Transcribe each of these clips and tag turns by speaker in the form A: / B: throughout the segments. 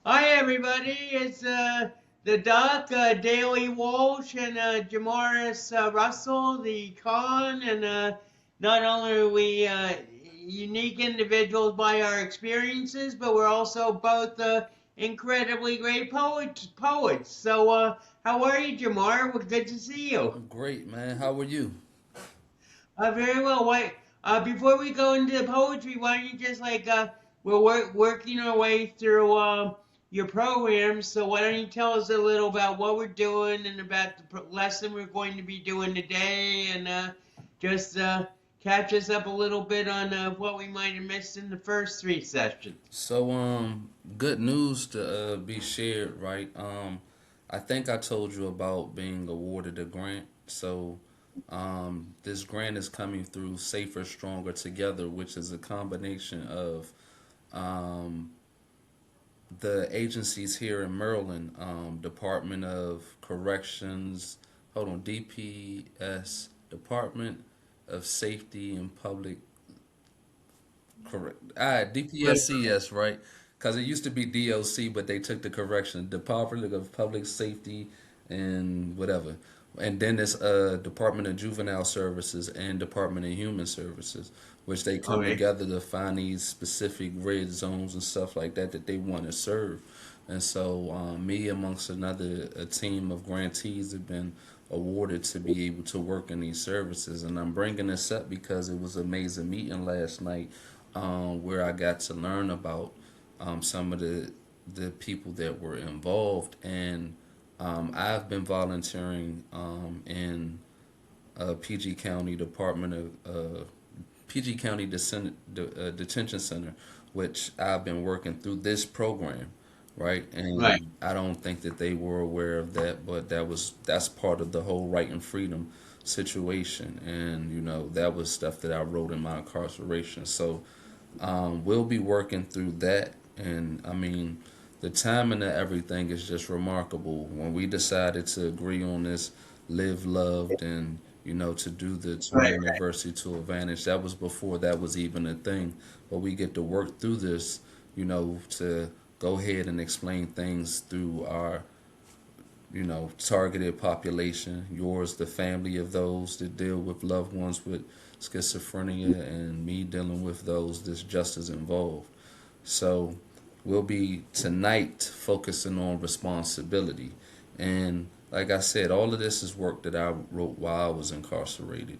A: Hi, everybody. It's the Doc, Daily Walsh, and Jamar Russell, the con. And not only are we unique individuals by our experiences, but we're also both incredibly great poets. So, how are you, Jamar? Well, good to see you.
B: Great, man. How are you?
A: Very well. Before we go into the poetry, why don't you just we're working our way through your programs. So why don't you tell us a little about what we're doing and about the lesson we're going to be doing today, and just catch us up a little bit on what we might have missed in the first three sessions.
B: Good news to be shared, right? I think I told you about being awarded a grant. This grant is coming through Safer, Stronger Together, which is a combination of um, the agencies here in Maryland, Department of Corrections, hold on, DPS, Department of Safety and Public Correct. All right, DPSCS, right? Because it used to be DOC, but they took the correction. Department of Public Safety and whatever. And then it's Department of Juvenile Services and Department of Human Services, which they come
A: Okay.
B: together to find these specific red zones and stuff like that that they want to serve. And so, me amongst another a team of grantees have been awarded to be able to work in these services. And I'm bringing this up because it was an amazing meeting last night, where I got to learn about some of the people that were involved. And I've been volunteering in PG County Department of PG County Detention Center, which I've been working through this program, right?
A: Right.
B: And I don't think that they were aware of that, but that's part of the whole right and freedom situation, and that was stuff that I wrote in my incarceration. So we'll be working through that, and I mean, the timing of everything is just remarkable. When we decided to agree on this, live, loved, and to do the turn
A: Right.
B: university to advantage, that was before that was even a thing. But we get to work through this, to go ahead and explain things through our targeted population, yours, the family of those that deal with loved ones with schizophrenia, and me dealing with those that's just as involved. So we'll be tonight focusing on responsibility. And like I said, all of this is work that I wrote while I was incarcerated,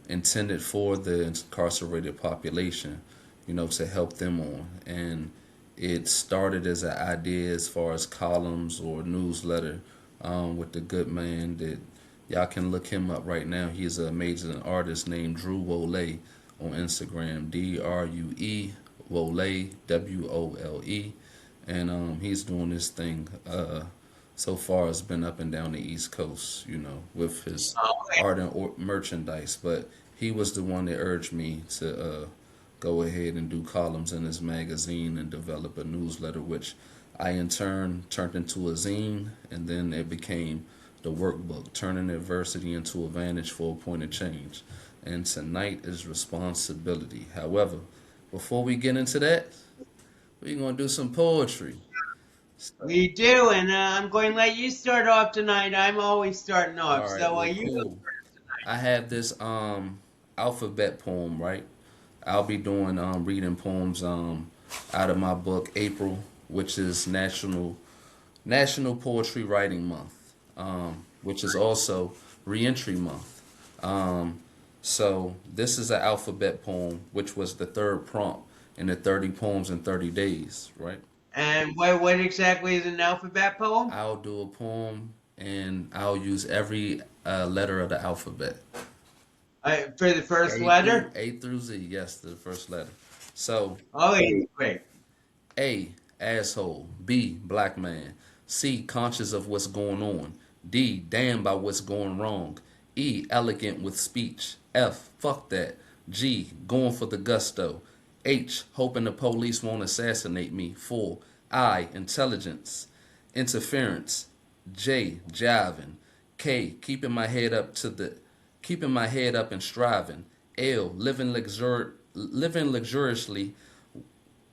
B: intended for the incarcerated population, to help them on. And it started as an idea as far as columns or newsletter, with the good man that y'all can look him up right now. He's an amazing artist named Drew Wole on Instagram, Drue Wole, Wole, and he's doing this thing. So far, it's been up and down the East Coast, with his
A: Okay.
B: art and merchandise. But he was the one that urged me to go ahead and do columns in his magazine and develop a newsletter, which I in turn turned into a zine, and then it became the workbook, turning adversity into advantage for a point of change. And tonight is responsibility. However, before we get into that, we're going to do some poetry.
A: We do, and I'm going to let you start off tonight. I'm always starting
B: All
A: off,
B: right,
A: so
B: well,
A: you go
B: cool.
A: first tonight.
B: I have this alphabet poem, right? I'll be doing reading poems out of my book April, which is National Poetry Writing Month, which is also Reentry Month. Um, so this is an alphabet poem, which was the third prompt in the 30 poems in 30 days, right?
A: And what exactly is an alphabet poem?
B: I'll do a poem and I'll use every letter of the alphabet.
A: For the first letter?
B: A through Z, yes, the first letter. So
A: Okay, great.
B: A, asshole. B, black man. C, conscious of what's going on. D, damned by what's going wrong. E, elegant with speech. F, fuck that. G, going for the gusto. H, hoping the police won't assassinate me. 4, I, intelligence. Interference. J, jiving. K, keeping my head up and striving. L, living luxuriously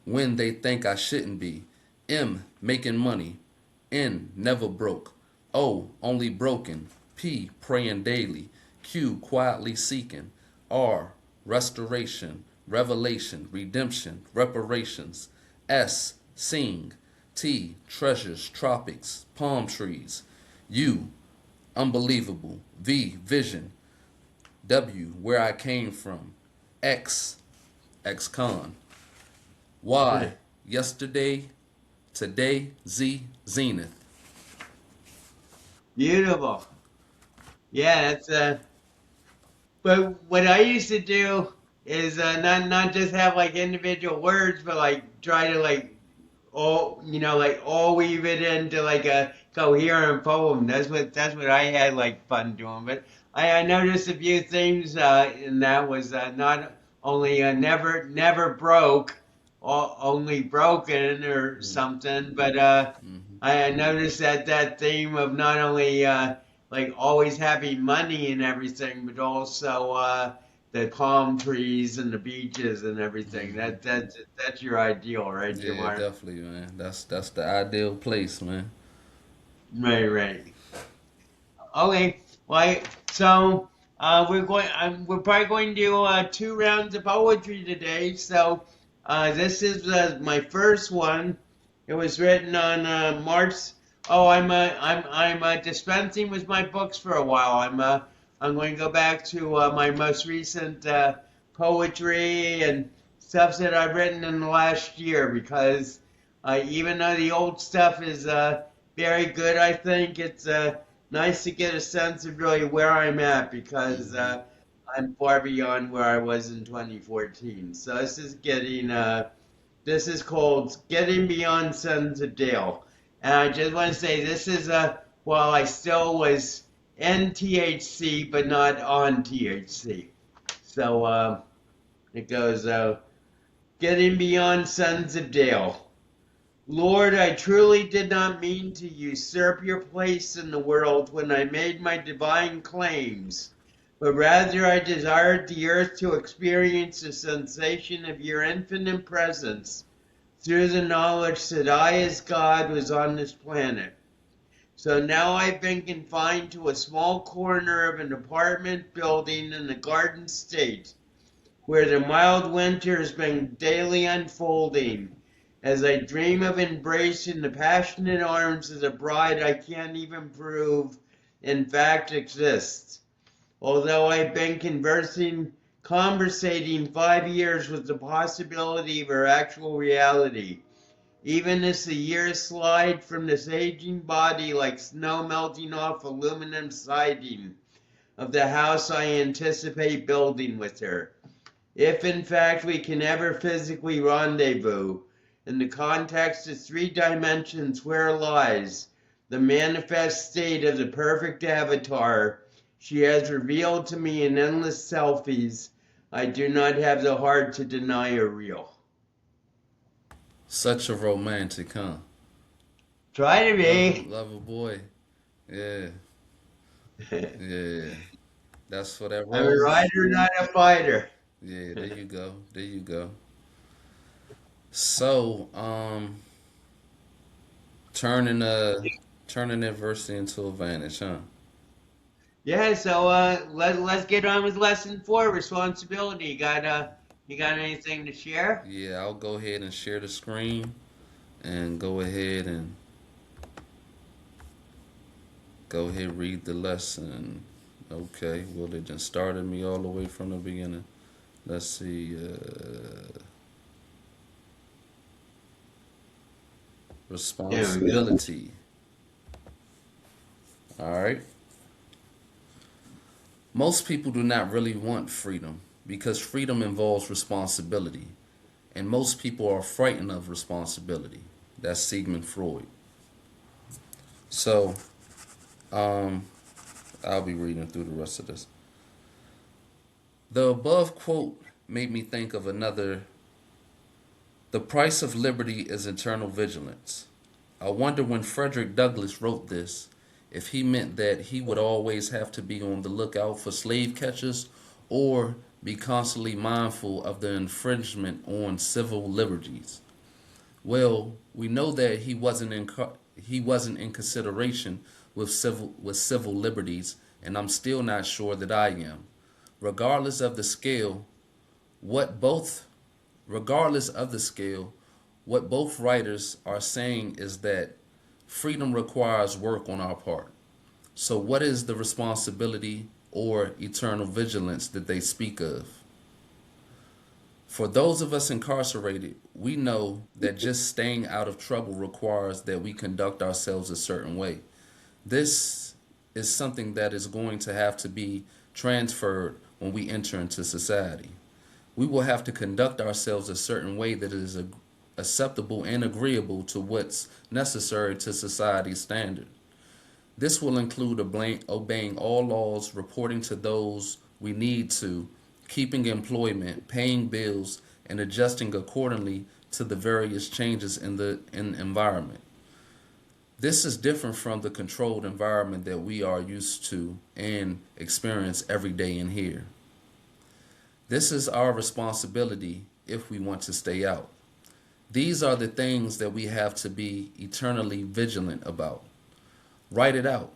B: when they think I shouldn't be. M. Making money. N. Never broke. O. Only broken. P. Praying daily. Q. Quietly seeking. R. Restoration, revelation, redemption, reparations. S. Sing. T. Treasures, tropics, palm trees. U. Unbelievable. V. Vision. W. Where I came from. X. Ex-con. Y. Yesterday. Today. Z. Zenith.
A: Beautiful. Yeah, that's but what I used to do is not just have like individual words, but like try to like all weave it into like a coherent poem. That's what I had like fun doing. But I noticed a few things, and that was not only never broke, or only broken or something, but I noticed that theme of not only like always having money and everything, but also the palm trees and the beaches and everything. That's your ideal, right,
B: Yeah,
A: Jamar?
B: definitely, man. That's the ideal place, man.
A: Right, right. Okay, right. So we're probably going to do two rounds of poetry today. So this is my first one. It was written on March. Oh, I'm dispensing with my books for a while. I'm going to go back to my most recent poetry and stuff that I've written in the last year because even though the old stuff is very good, I think it's nice to get a sense of really where I'm at because
B: Hmm.
A: I'm far beyond where I was in 2014. So this is called Getting Beyond Sons of Dale. And I just want to say this is while I still was in THC but not on THC. So it goes Getting Beyond Sons of Dale. Lord, I truly did not mean to usurp your place in the world when I made my divine claims, but rather I desired the earth to experience the sensation of your infinite presence through the knowledge that I, as God, was on this planet. So now I've been confined to a small corner of an apartment building in the Garden State where the mild winter has been daily unfolding, as I dream of embracing the passionate arms of the bride I can't even prove in fact exists. Although I've been conversating 5 years with the possibility of her actual reality, even as the years slide from this aging body like snow melting off aluminum siding of the house I anticipate building with her. If in fact we can ever physically rendezvous, in the context of three dimensions where lies the manifest state of the perfect avatar she has revealed to me in endless selfies, I do not have the heart to deny her real.
B: Such a romantic, huh?
A: Try to be.
B: Lover boy. Yeah, yeah. That's for that
A: I'm a
B: rose.
A: writer, not a fighter.
B: Yeah, there you go. There you go. So, turning turning adversity into advantage, huh?
A: Yeah, so let's get on with lesson four, responsibility. You got anything to share?
B: Yeah, I'll go ahead and share the screen and go ahead read the lesson. Okay, well they just started me all the way from the beginning. Let's see.
A: There we go.
B: Responsibility. All right. Most people do not really want freedom because freedom involves responsibility, and most people are frightened of responsibility. That's Sigmund Freud. So, um, I'll be reading through the rest of this. The above quote made me think of another. The price of liberty is eternal vigilance. I wonder when Frederick Douglass wrote this if he meant that he would always have to be on the lookout for slave catchers or be constantly mindful of the infringement on civil liberties. Well, we know that he wasn't in consideration with civil liberties, and I'm still not sure that I am. Regardless of the scale, what both regardless of the scale, what both writers are saying is that freedom requires work on our part. So what is the responsibility or eternal vigilance that they speak of? For those of us incarcerated, we know that just staying out of trouble requires that we conduct ourselves a certain way. This is something that is going to have to be transferred when we enter into society. We will have to conduct ourselves a certain way that is acceptable and agreeable to what's necessary to society's standard. This will include obeying all laws, reporting to those we need to, keeping employment, paying bills, and adjusting accordingly to the various changes in the environment. This is different from the controlled environment that we are used to and experience every day in here. This is our responsibility if we want to stay out. These are the things that we have to be eternally vigilant about. Write it out.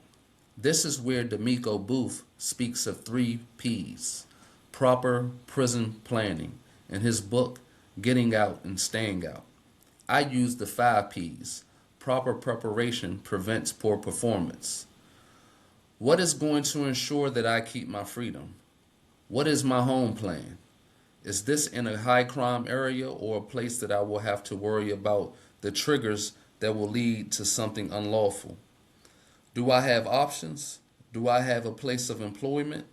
B: This is where D'Amico Booth speaks of 3 P's: proper prison planning, in his book, Getting Out and Staying Out. I use the 5 P's. Proper preparation prevents poor performance. What is going to ensure that I keep my freedom? What is my home plan? Is this in a high crime area or a place that I will have to worry about the triggers that will lead to something unlawful? Do I have options? Do I have a place of employment?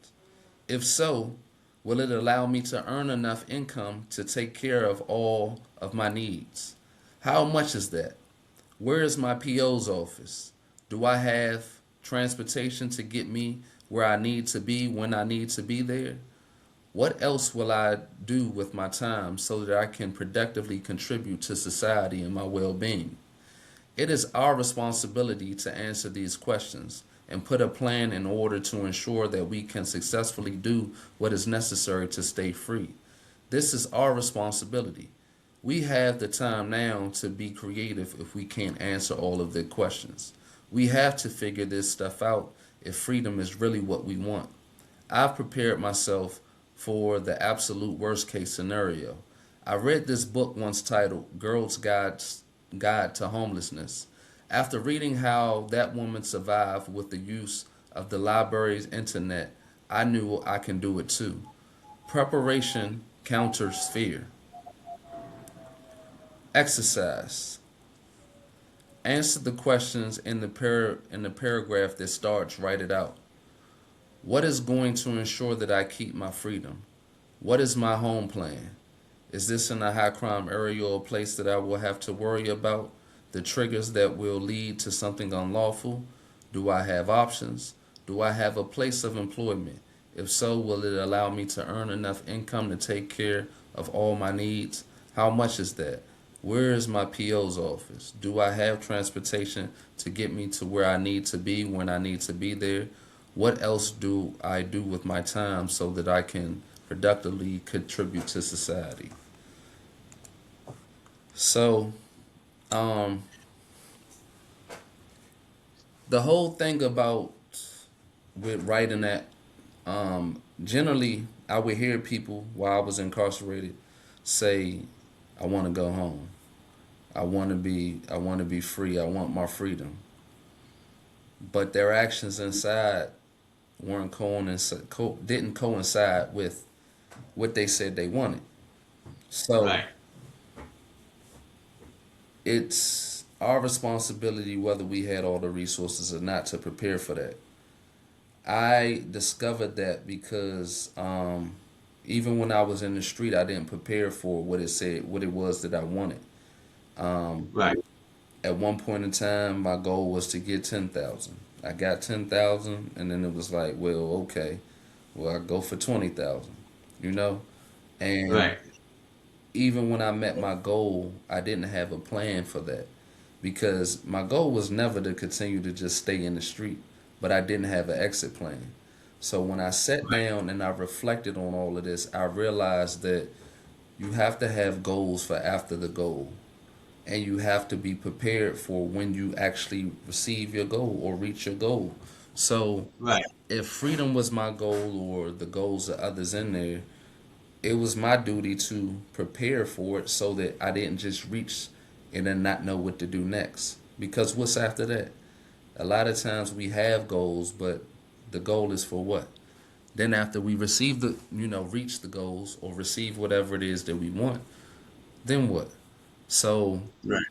B: If so, will it allow me to earn enough income to take care of all of my needs? How much is that? Where is my PO's office? Do I have transportation to get me where I need to be when I need to be there? What else will I do with my time so that I can productively contribute to society and my well being? It is our responsibility to answer these questions and put a plan in order to ensure that we can successfully do what is necessary to stay free. This is our responsibility. We have the time now to be creative if we can't answer all of the questions. We have to figure this stuff out if freedom is really what we want. I've prepared myself for the absolute worst case scenario. I read this book once titled Guide to Homelessness. After reading how that woman survived with the use of the library's internet, I knew I can do it too. Preparation counters fear. Exercise. Answer the questions in the paragraph that starts. Write it out. What is going to ensure that I keep my freedom? What is my home plan? Is this in a high crime area or a place that I will have to worry about the triggers that will lead to something unlawful? Do I have options? Do I have a place of employment? If so, will it allow me to earn enough income to take care of all my needs? How much is that? Where is my PO's office? Do I have transportation to get me to where I need to be when I need to be there? What else do I do with my time so that I can productively contribute to society? So, um, the whole thing about with writing that, generally, I would hear people while I was incarcerated say, "I want to go home. I want to be free. I want my freedom." But their actions inside didn't coincide with what they said they wanted. So
A: Right.
B: it's our responsibility whether we had all the resources or not to prepare for that. I discovered that because even when I was in the street, I didn't prepare for what it was that I wanted. Um,
A: Right.
B: at one point in time, my goal was to get 10,000. I got 10,000, and then it was like, well, okay, well, I go for 20,000, you know. And
A: Right.
B: even when I met my goal, I didn't have a plan for that because my goal was never to continue to just stay in the street, but I didn't have an exit plan. So when I sat
A: Right.
B: down and I reflected on all of this, I realized that you have to have goals for after the goal. and you have to be prepared for when you actually receive your goal or reach your goal. So
A: Right.
B: if freedom was my goal or the goals of others in there, it was my duty to prepare for it so that I didn't just reach and then not know what to do next. Because what's after that? A lot of times we have goals, but the goal is for what? Then after we receive the, reach the goals or receive whatever it is that we want, then what? So
A: Right.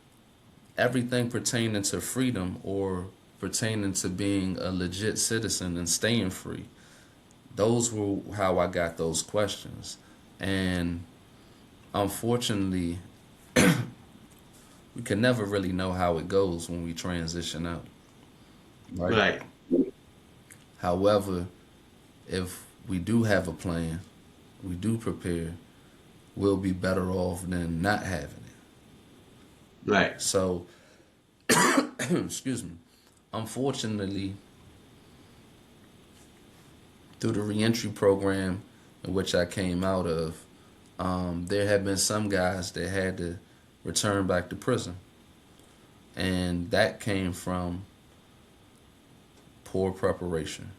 B: everything pertaining to freedom or pertaining to being a legit citizen and staying free, those were how I got those questions. And unfortunately, we can never really know how it goes when we transition out, right?
A: Right.
B: However, if we do have a plan, we do prepare, we'll be better off than not having it.
A: Right.
B: So, excuse me. Unfortunately, through the reentry program in which I came out of, there have been some guys that had to return back to prison. And that came from poor preparation,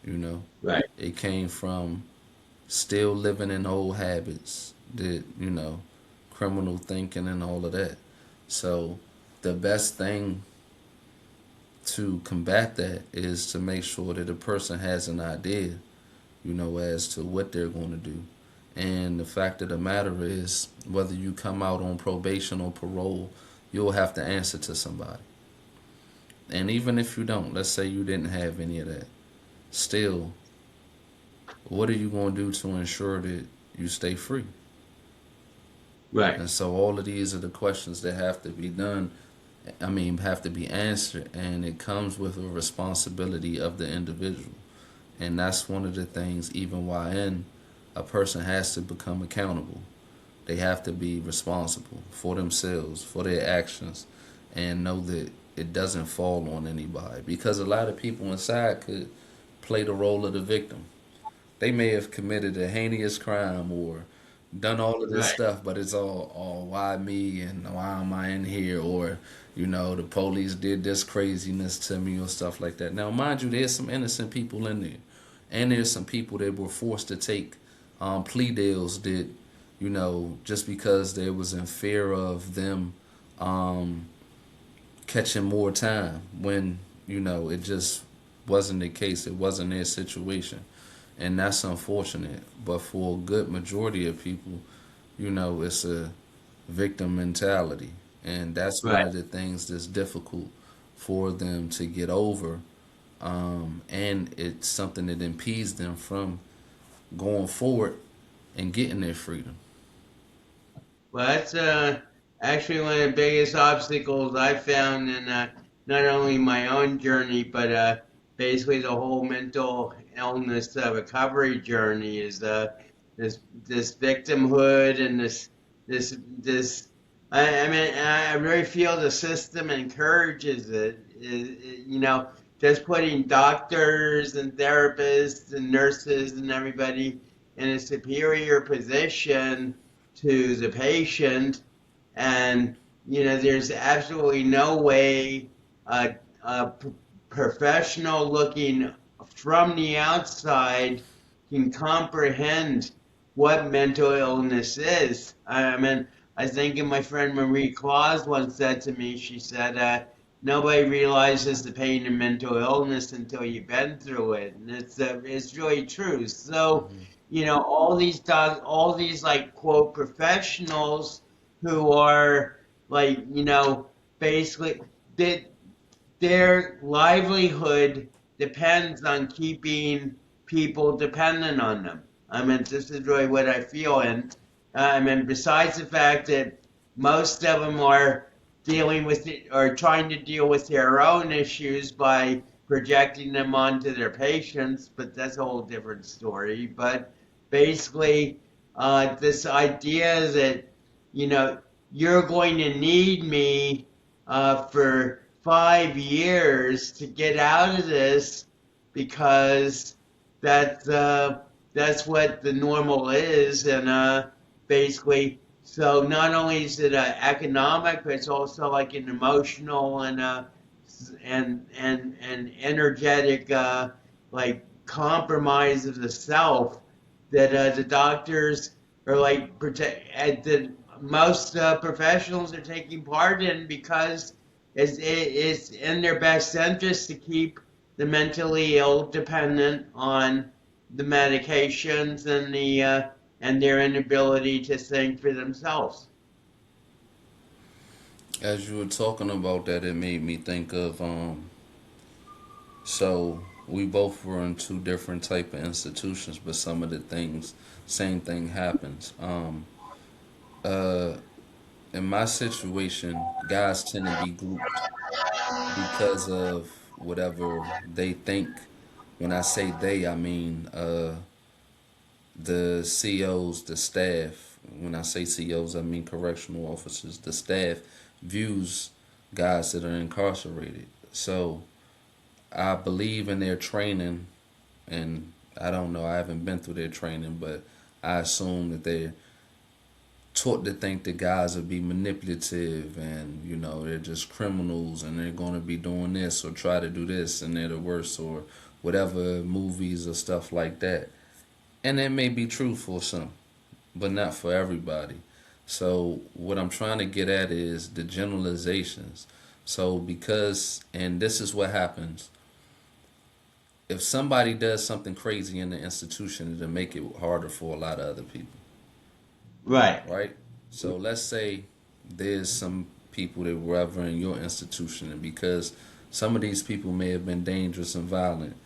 B: you know.
A: Right.
B: It came from still living in old habits, that, criminal thinking and all of that. So the best thing to combat that is to make sure that a person has an idea, as to what they're going to do. And the fact of the matter is, whether you come out on probation or parole, you'll have to answer to somebody. And even if you don't, let's say you didn't have any of that, still, what are you going to do to ensure that you stay free?
A: Right.
B: And so all of these are the questions that have to be done. I mean, have to be answered, and it comes with a responsibility of the individual. And that's one of the things, even while in, a person has to become accountable. They have to be responsible for themselves, for their actions, and know that it doesn't fall on anybody. Because a lot of people inside could play the role of the victim. They may have committed a heinous crime or done all of this
A: Right.
B: stuff, but it's all why me and why am I in here, or the police did this craziness to me or stuff like that. Now, mind you, there's some innocent people in there, and there's some people that were forced to take plea deals that just because they was in fear of them um, catching more time when it just wasn't the case. It wasn't their situation, and that's unfortunate. But for a good majority of people, it's a victim mentality, and that's one
A: Right.
B: of the things that's difficult for them to get over. And it's something that impedes them from going forward and getting their freedom.
A: Well, that's actually one of the biggest obstacles I found in not only my own journey, but basically the whole mental illness recovery journey is this this victimhood and this. I mean, I really feel the system encourages it. Just putting doctors and therapists and nurses and everybody in a superior position to the patient, and there's absolutely no way a professional looking from the outside can comprehend what mental illness is. I mean, I think my friend Marie Claus once said to me, she said, nobody realizes the pain of mental illness until you've been through it, and it's really true. So,
B: Hmm.
A: all these like quote professionals who are like basically that their livelihood depends on keeping people dependent on them. I mean, this is really what I feel. And I mean, besides the fact that most of them are dealing with it or trying to deal with their own issues by projecting them onto their patients, but that's a whole different story. But basically, this idea that, you know, you're going to need me for 5 years to get out of this because that's that's what the normal is, and basically So not only is it economic, but it's also like an emotional and and energetic like compromise of the self that the doctors are like protect that most professionals are taking part in because it's in their best interest to keep the mentally ill dependent on the medications and their inability to think for themselves.
B: As you were talking about that, it made me think of so we both were in two different type of institutions, but some of the things, same thing happens. Uh, in my situation, guys tend to be grouped because of whatever they think. When I say they, I mean the COs, the staff. When I say COs, I mean correctional officers. The staff views guys that are incarcerated. So I believe in their training, and I don't know, I haven't been through their training, but I assume that they're taught to think that guys will be manipulative and, they're just criminals and they're going to be doing this or try to do this and they're the worst or whatever movies or stuff like that. And that may be true for some, but not for everybody. So what I'm trying to get at is the generalizations. So because, and this is what happens, if somebody does something crazy in the institution, it'll make it harder for a lot of other people,
A: Right.
B: right? So let's say there's some people that were ever in your institution, and because some of these people may have been dangerous and violent,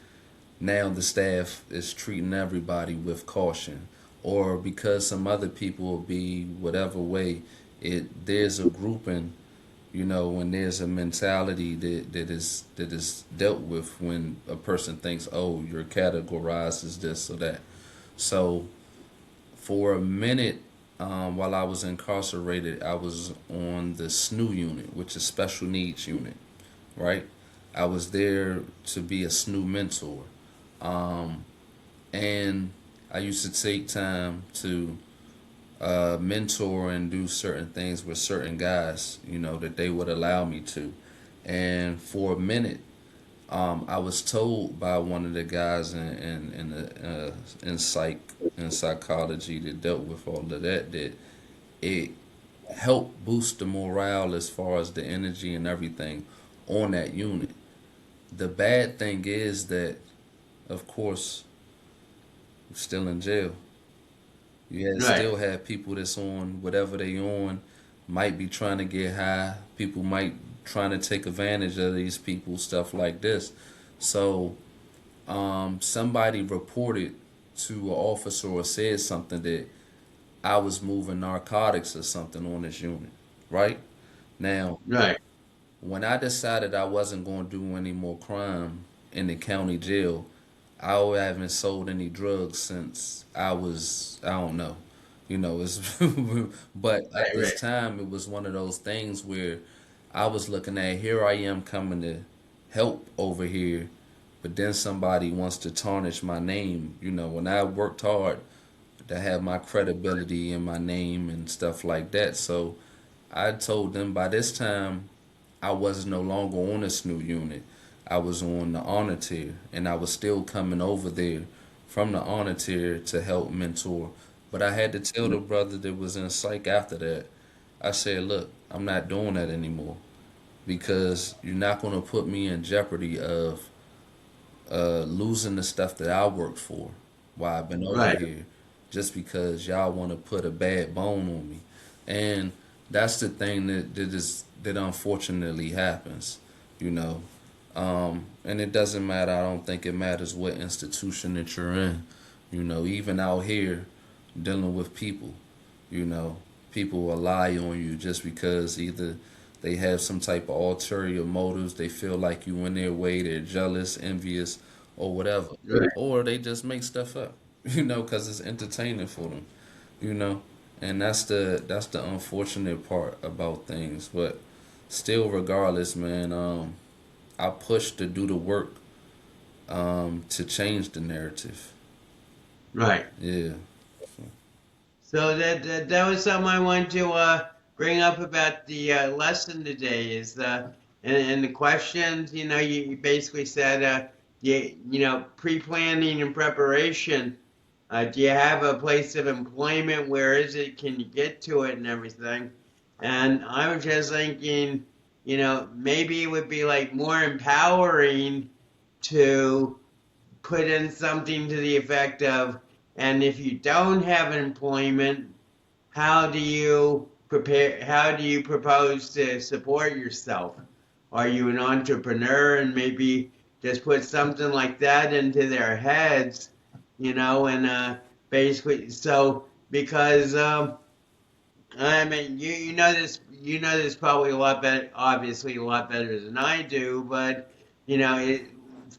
B: now the staff is treating everybody with caution, or because some other people will be whatever way, it there's a grouping, when there's a mentality that is dealt with when a person thinks, oh, you're categorized as this or that. So for a minute, while I was incarcerated, I was on the SNU unit, which is special needs unit, right? I was there to be a SNU mentor. Um, and I used to take time to mentor and do certain things with certain guys, that they would allow me to. And for a minute, I was told by one of the guys in psych in psychology that dealt with all of that it helped boost the morale as far as the energy and everything on that unit. The bad thing is that, of course, I'm still in jail. You
A: Right.
B: still have people that's on whatever they on, might be trying to get high. People might trying to take advantage of these people, stuff like this. So somebody reported to an officer or said something that I was moving narcotics or something on this unit, right? Now,
A: Right.
B: when I decided I wasn't going to do any more crime in the county jail, I haven't sold any drugs since I don't know, it's, but at
A: Right.
B: this
A: Right.
B: time, it was one of those things where I was looking at, here I am coming to help over here, but then somebody wants to tarnish my name. When I worked hard to have my credibility in my name and stuff like that. So I told them by this time I was no longer on this new unit. I was on the honor tier, and I was still coming over there from the honor tier to help mentor. But I had to tell the brother that was in psych after that. I said, look, I'm not doing that anymore because you're not going to put me in jeopardy of losing the stuff that I worked for while I've been over
A: Right.
B: here just because y'all want to put a bad bone on me. And that's the thing that unfortunately happens, you know. And it doesn't matter. I don't think it matters what institution that you're in. Even out here dealing with people, you know, people will lie on you just because either they have some type of ulterior motives, they feel like you in their way, they're jealous, envious, or whatever.
A: Right.
B: Or they just make stuff up, because it's entertaining for them, you know. And that's the unfortunate part about things. But still, regardless, man, I push to do the work to change the narrative.
A: Right.
B: Yeah.
A: So that was something I wanted to bring up about the lesson today is and the questions. You know, you basically said you know pre-planning and preparation. Do you have a place of employment? Where is it? Can you get to it and everything? And I was just thinking, you know, maybe it would be like more empowering to put in something to the effect of, and if you don't have employment, how do you prepare? How do you propose to support yourself? Are you an entrepreneur? And maybe just put something like that into their heads, you know, and basically, so because I mean, you know this probably a lot better, obviously a lot better than I do, but you know,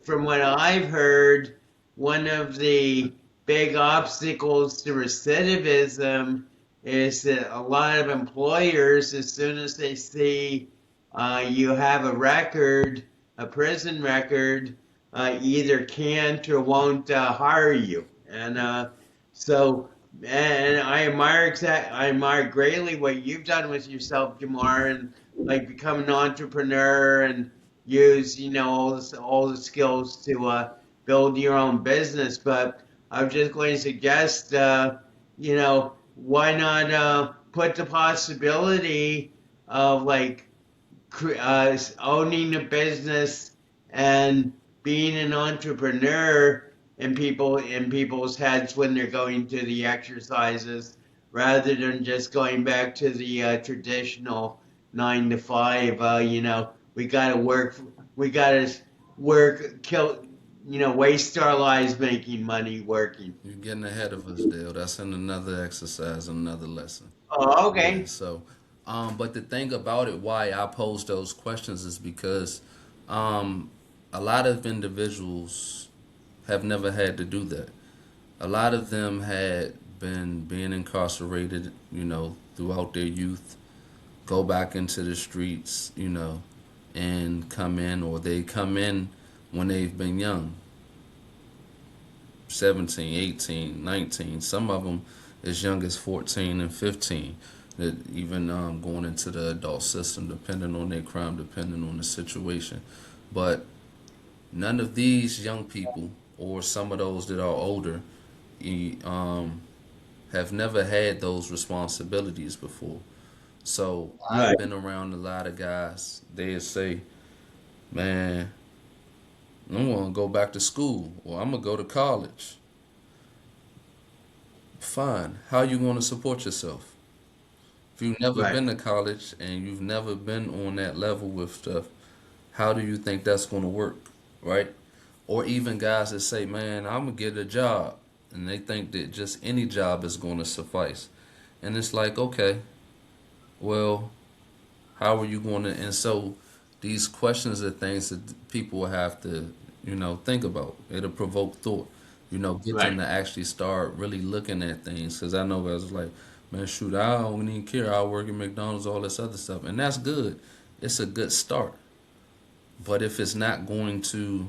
A: from what I've heard, one of the big obstacles to recidivism is that a lot of employers, as soon as they see you have a record, a prison record, either can't or won't hire you, and so and I admire greatly what you've done with yourself, Jamar, and like become an entrepreneur and use you know all the skills to build your own business. But I'm just going to suggest, you know, why not put the possibility of like owning a business and being an entrepreneur in people's heads when they're going to the exercises rather than just going back to the traditional 9 to 5. You know, we gotta work, kill, you know, waste our lives making money working.
B: You're getting ahead of us, Dale. That's in another exercise, another lesson.
A: Oh,
B: Yeah.
A: okay.
B: But the thing about it, why I pose those questions is because um, a lot of individuals have never had to do that. A lot of them had been being incarcerated, you know, throughout their youth, go back into the streets, you know, and come in, or they come in when they've been young, 17, 18, 19. Some of them as young as 14 and 15. That even going into the adult system, depending on their crime, depending on the situation. But none of these young people, or some of those that are older, have never had those responsibilities before. So I've
A: Right.
B: been around a lot of guys. They say, "Man, I'm gonna go back to school, or I'm gonna go to college." Fine. How you gonna support yourself? If you've never
A: Right.
B: been to college and you've never been on that level with stuff, how do you think that's gonna work, right? Or even guys that say, "Man, I'm gonna get a job," and they think that just any job is gonna suffice. And it's like, okay, well, how are you going to? And so these questions are things that people will have to, you know, think about. It'll provoke thought. You know, get them
A: Right.
B: to actually start really looking at things. Because I know guys are like, man, shoot, I don't even care. I work at McDonald's, all this other stuff, and that's good. It's a good start. But if it's not going to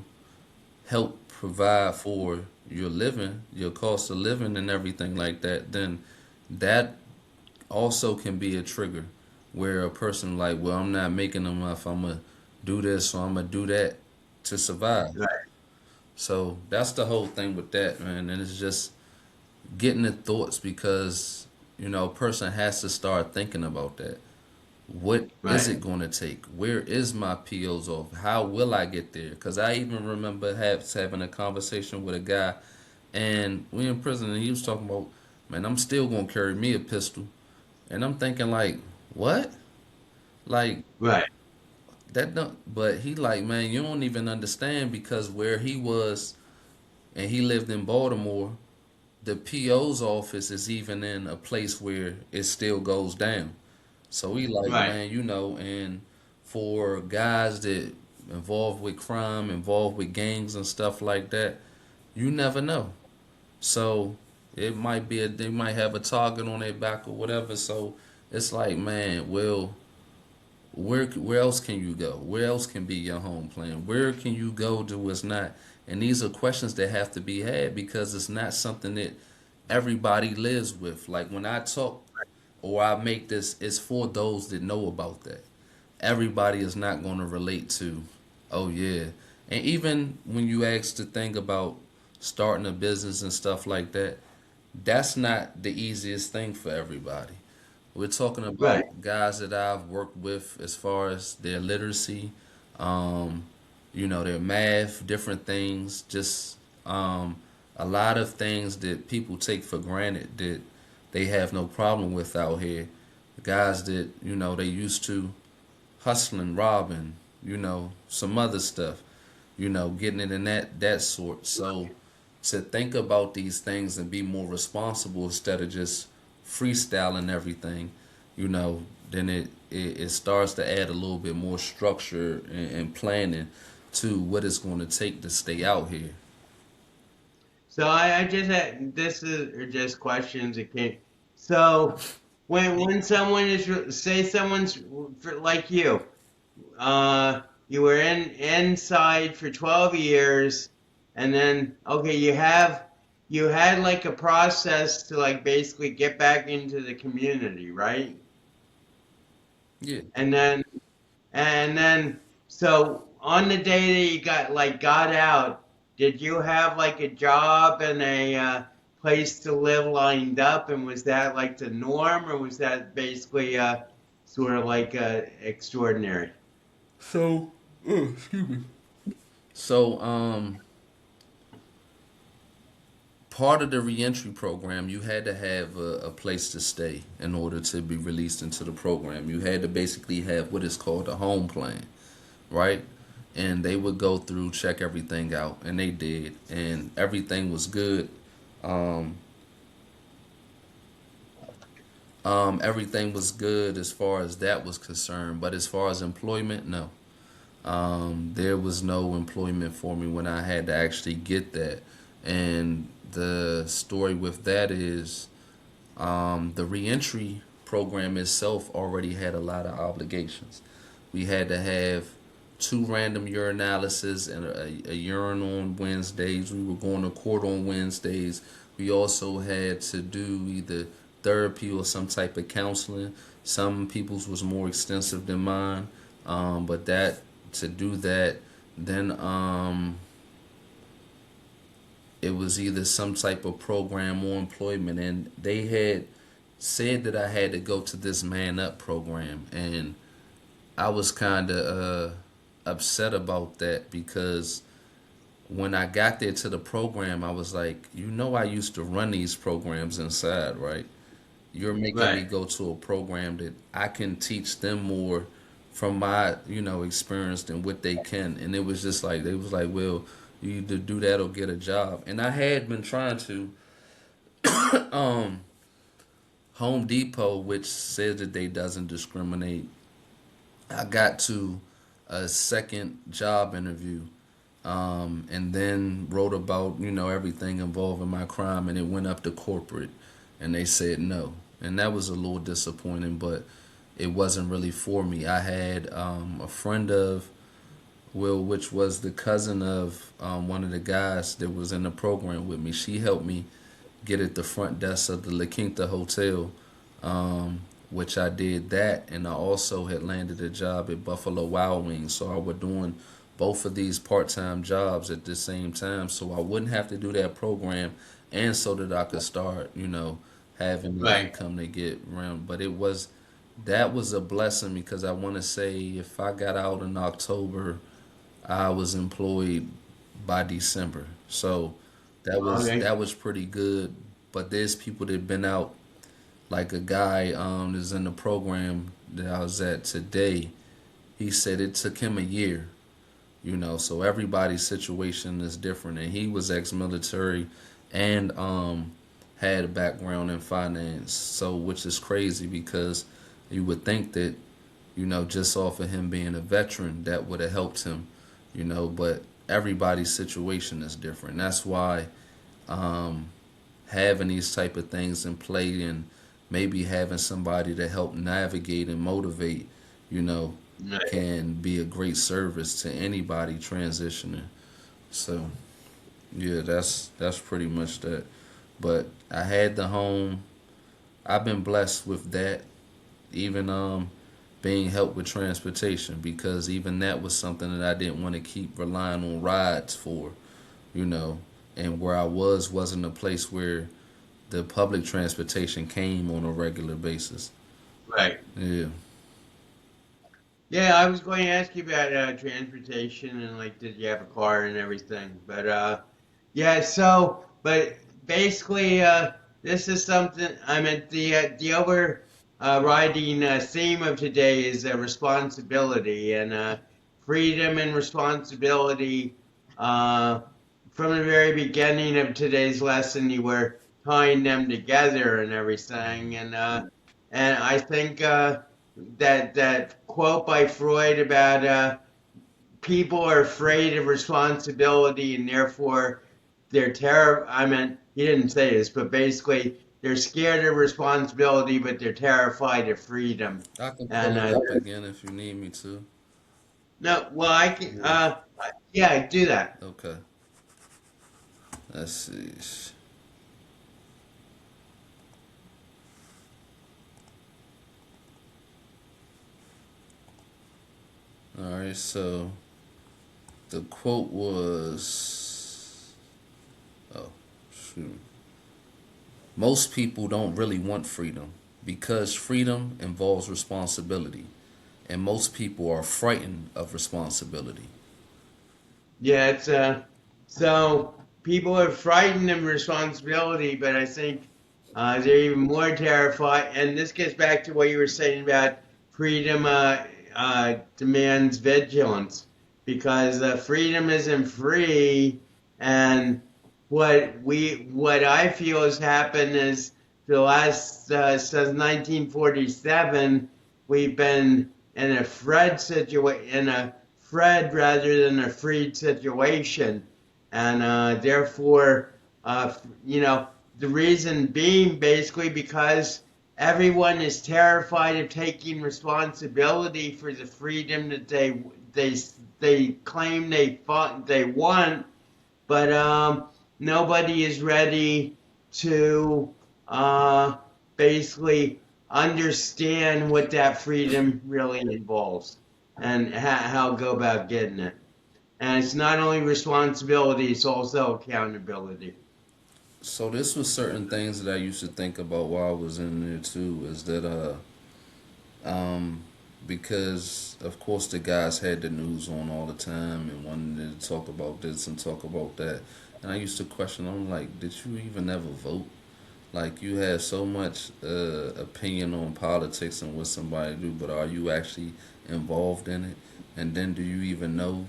B: help provide for your living, your cost of living, and everything like that, then that also can be a trigger where a person like, well, I'm not making enough. I'm gonna do this or I'm gonna do that to survive.
A: Right.
B: So that's the whole thing with that, man. And it's just getting the thoughts because you know a person has to start thinking about that. What is
A: Right.
B: it going to take? Where is my POs off? How will I get there? Because I even remember having a conversation with a guy, and we in prison, and he was talking about, man, I'm still gonna carry me a pistol. And I'm thinking like, what? Like
A: Right.
B: that don't but he like, man, you don't even understand because where he was and he lived in Baltimore, the PO's office is even in a place where it still goes down. So he like,
A: Right.
B: man, you know, and for guys that involved with crime, involved with gangs and stuff like that, you never know. So it might be they might have a target on their back or whatever. So it's like, man, well, where else can you go? Where else can be your home plan? Where can you go to what's not? And these are questions that have to be had because it's not something that everybody lives with. Like when I talk or I make this, it's for those that know about that. Everybody is not going to relate to, oh yeah. And even when you ask to think about starting a business and stuff like that, that's not the easiest thing for everybody. We're talking
A: Right.
B: about guys that I've worked with as far as their literacy, um, their math, different things, just a lot of things that people take for granted that they have no problem with out here. Guys that, they used to hustling, robbing, some other stuff, getting it in that sort. So to think about these things and be more responsible instead of just freestyling everything, then it starts to add a little bit more structure and planning to what it's going to take to stay out here.
A: So I just had this is are just questions that came. So when someone is say someone's like you, uh, you were inside for 12 years, and then okay, you had like a process to like basically get back into the community, right?
B: Yeah.
A: And then so on the day that you got out, did you have like a job and a place to live lined up, and was that like the norm, or was that basically sort of like extraordinary?
B: So, excuse me. So, part of the reentry program, you had to have a place to stay in order to be released into the program. You had to basically have what is called a home plan, right? And they would go through, check everything out, and they did, and everything was good. Um, everything was good as far as that was concerned, but as far as employment, no. There was no employment for me when I had to actually get that. And the story with that is the reentry program itself already had a lot of obligations. We had to have two random urinalysis and a urine on Wednesdays. We were going to court on Wednesdays. We also had to do either therapy or some type of counseling. Some people's was more extensive than mine, but that to do that, then it was either some type of program or employment, and they had said that I had to go to this man up program, and I was kind of upset about that because when I got there to the program, I was like, I used to run these programs inside, right? You're making me
A: Right.
B: go to a program that I can teach them more from my, experience than what they can. And it was just like, they was like, well, you either do that or get a job. And I had been trying to, um, Home Depot, which says that they doesn't discriminate. I got to a second job interview, and then wrote about everything involving my crime, and it went up to corporate, and they said no, and that was a little disappointing, but it wasn't really for me. I had a friend of Will, which was the cousin of one of the guys that was in the program with me. She helped me get at the front desk of the La Quinta Hotel, which I did that, and I also had landed a job at Buffalo Wild Wings. So I was doing both of these part-time jobs at the same time, so I wouldn't have to do that program, and so that I could start, having the
A: Right.
B: income to get around. But that was a blessing because I want to say if I got out in October, I was employed by December. So
A: Okay.
B: that was pretty good. But there's people that been out, like a guy that's in the program that I was at today. He said it took him a year. So everybody's situation is different, and he was ex-military and had a background in finance. So which is crazy because you would think that just off of him being a veteran, that would have helped him, but everybody's situation is different. That's why um, having these type of things in play and maybe having somebody to help navigate and motivate, you know,
A: Right.
B: can be a great service to anybody transitioning. So yeah, that's pretty much that. But I had the home. I've been blessed with that. Even being helped with transportation, because even that was something that I didn't want to keep relying on rides for, you know. And where I wasn't a place where the public transportation came on a regular basis.
A: Right.
B: Yeah.
A: Yeah, I was going to ask you about transportation and like, did you have a car and everything? But yeah. So, but basically, this is something. I mean, the overriding theme of today is responsibility and freedom and responsibility. Uh, from the very beginning of today's lesson, you were tying them together and everything, and I think. That quote by Freud about people are afraid of responsibility and therefore they're terrified. I mean, he didn't say this, but basically they're scared of responsibility, but they're terrified of freedom.
B: I can
A: And
B: pull it up again if you need me to.
A: no, well, I can. Yeah, do that.
B: Okay. Let's see. All right. So the quote was, oh, shoot. Most people don't really want freedom because freedom involves responsibility, and most people are frightened of responsibility.
A: Yeah, it's so people are frightened of responsibility, but I think they're even more terrified. And this gets back to what you were saying about freedom demands vigilance, because freedom isn't free. And what I feel has happened is for the last since 1947, we've been in a Fred situation in a Fred rather than a freed situation. And therefore, you know, the reason being basically because everyone is terrified of taking responsibility for the freedom that they they claim they want, but nobody is ready to uh, basically understand what that freedom really involves and how go about getting it. And it's not only responsibility; it's also accountability.
B: So this was certain things that I used to think about while I was in there too. Is that um, because of course the guys had the news on all the time and wanted to talk about this and talk about that, and I used to question. I'm like, did you even ever vote? Like you have so much opinion on politics and what somebody do, but are you actually involved in it? And then do you even know,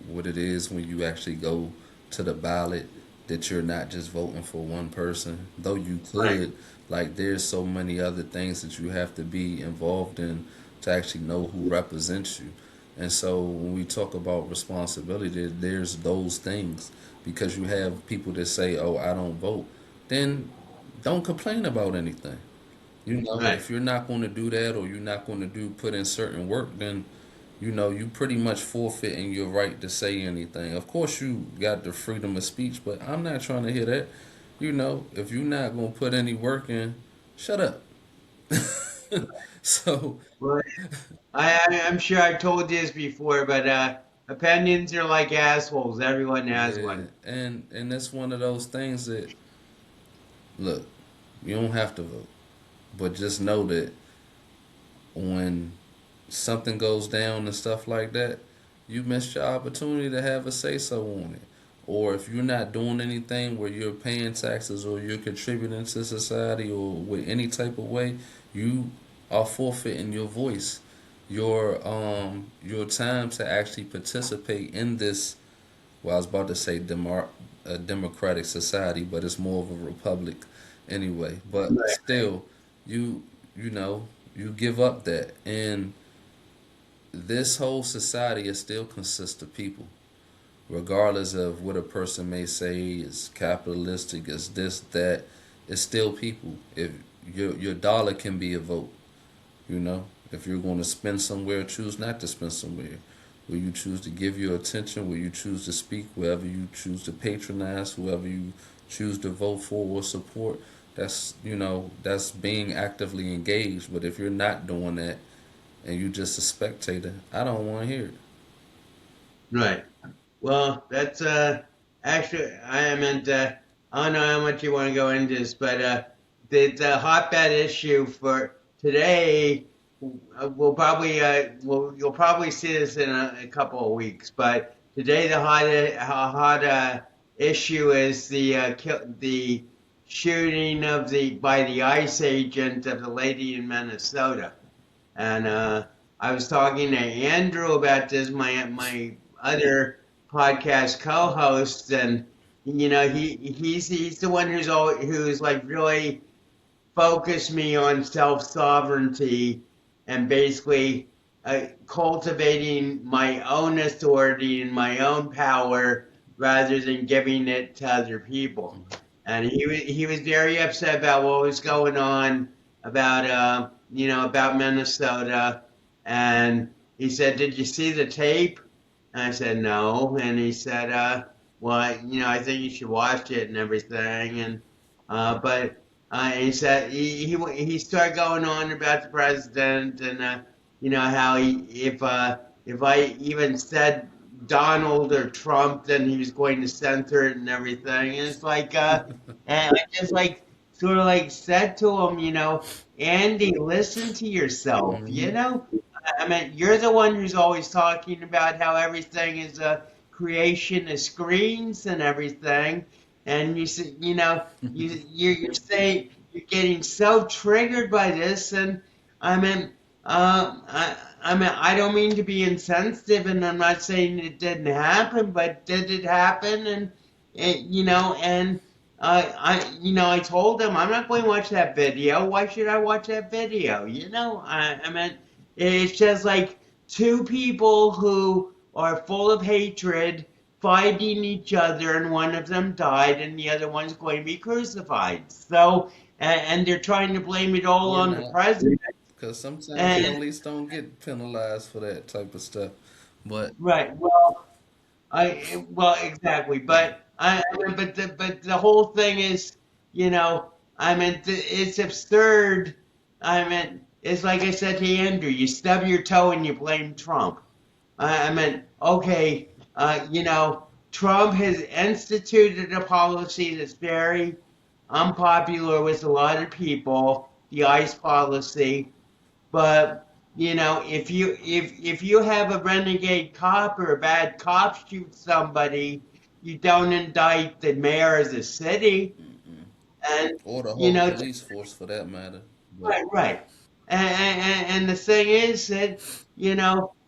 B: what it is when you actually go to the ballot, that you're not just voting for one person, though you
A: Right.
B: could. Like there's so many other things that you have to be involved in to actually know who represents you. And so when we talk about responsibility, there's those things, because you have people that say, "Oh, I don't vote." Then don't complain about anything.
A: Right.
B: If you're not going to do that, or you're not going to put in certain work, then you pretty much forfeiting your right to say anything. Of course, you got the freedom of speech, but I'm not trying to hear that. If you're not going to put any work in, shut up. So,
A: Well, I'm sure I've told you this before, but opinions are like assholes. Everyone has
B: yeah,
A: one.
B: and that's one of those things that, look, you don't have to vote, but just know that when something goes down and stuff like that, you missed your opportunity to have a say so on it. Or if you're not doing anything where you're paying taxes or you're contributing to society or with any type of way, you are forfeiting your voice, your time to actually participate in this. Well, I was about to say a democratic society, but it's more of a republic anyway. But still, you you know you give up that, and this whole society is still consists of people, regardless of what a person may say is capitalistic, is this, that. It's still people. If your dollar can be a vote, if you're going to spend somewhere, choose not to spend somewhere. Will you choose to give your attention? Will you choose to speak? Wherever you choose to patronize, whoever you choose to vote for or support, that's being actively engaged. But if you're not doing that and you just a spectator, I don't want to hear it.
A: Right. Well, that's actually I meant I don't know how much you want to go into this, but the hotbed issue for today. We'll probably you'll probably see this in a couple of weeks, but today the hot issue is the shooting of the by the ICE agent of the lady in Minnesota. And I was talking to Andrew about this, my other podcast co-host, and he's the one who's like really focused me on self sovereignty and basically cultivating my own authority and my own power rather than giving it to other people. And he was very upset about what was going on about about Minnesota, and he said, "Did you see the tape?" And I said, "No," and he said, "Well, I think you should watch it and everything." And but he said he started going on about the president and how if I even said Donald or Trump, then he was going to censor it and everything. And it's like and I just like sort of like said to him, Andy, listen to yourself.
B: Hmm.
A: I mean, you're the one who's always talking about how everything is a creation of screens and everything, and you say, you're saying you're getting so triggered by this, and I mean, I don't mean to be insensitive, and I'm not saying it didn't happen, but did it happen? And I told him I'm not going to watch that video. Why should I watch that video? I mean, it's just like two people who are full of hatred fighting each other, and one of them died, and the other one's going to be crucified. So, and they're trying to blame it all
B: You're
A: on the
B: not,
A: president.
B: because sometimes
A: And
B: police don't get penalized for that type of stuff. But
A: right, well, exactly, but but the whole thing is, you know, it's absurd. I mean, it's like I said to Andrew, you stub your toe and you blame Trump. Okay, Trump has instituted a policy that's very unpopular with a lot of people, the ICE policy. But if you have a renegade cop or a bad cop shoot somebody, you don't indict the mayor of the city, and
B: or the
A: you
B: whole
A: know
B: police force for that matter. But
A: right, right. And the thing is that,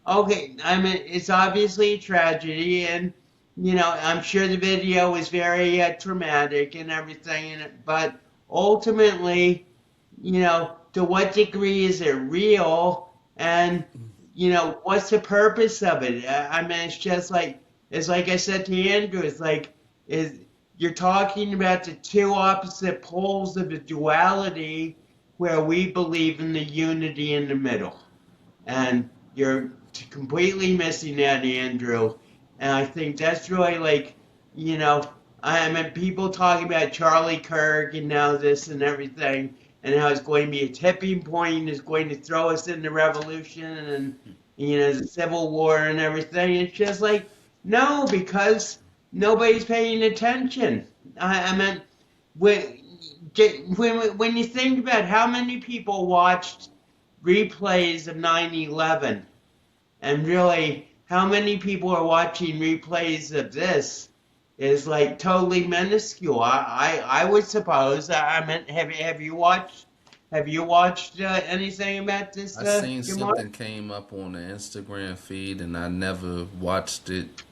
A: okay, I mean, it's obviously a tragedy, and, I'm sure the video was very traumatic and everything, but ultimately, to what degree is it real? And, what's the purpose of it? I mean, it's like I said to Andrew, is you're talking about the two opposite poles of the duality where we believe in the unity in the middle. And you're completely missing that, Andrew. And I think that's really like, you know, I mean, people talking about Charlie Kirk and now this and everything, and how it's going to be a tipping point and it's going to throw us into revolution and, the Civil War and everything. It's just like, no, because nobody's paying attention. I mean, when, when you think about how many people watched replays of 9/11, and really how many people are watching replays of this is like totally minuscule. I would suppose. I mean, have you watched anything about this,
B: I seen
A: Jamar?
B: something came up on the Instagram feed and I never watched it.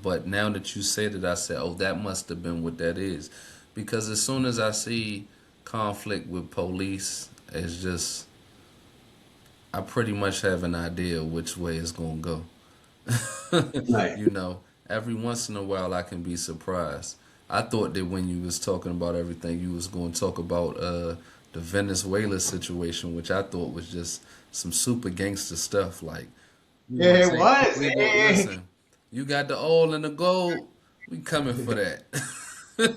B: But now that you said it, I said, oh, that must have been what that is. Because as soon as I see conflict with police, it's just, I pretty much have an idea which way it's going to go.
A: Right.
B: you know, every once in a while I can be surprised. I thought that when you was talking about everything, you was going to talk about the Venezuela situation, which I thought was just some super gangster stuff. Like, We gonna
A: It
B: take.
A: was.
B: We go listen. You got the oil and the gold. We coming for that.